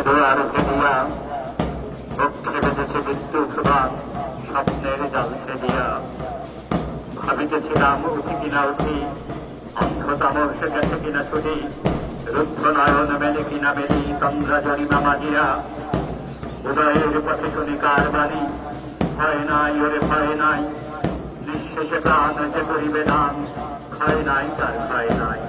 দুয়ার ফেলিয়া বক্ষে বেঁধেছে বিদ্যুৎ বান স্বপ্নের জাল ছেদিয়া। ভাবিতেছিলাম উঠি কিনা উঠি, অন্ধতামস গেছে কিনা ছুটি, রুদ্ধ নয়ন মেলে কিনা মেলি তন্দ্রা জরিমা মাজিয়া। উদয়ের পথে শুনি কার বাণী, ভয় নাই ওরে ভয় নাই, নিঃশেষে প্রাণ যে করিবে দান, ক্ষয় নাই তার ক্ষয় নাই।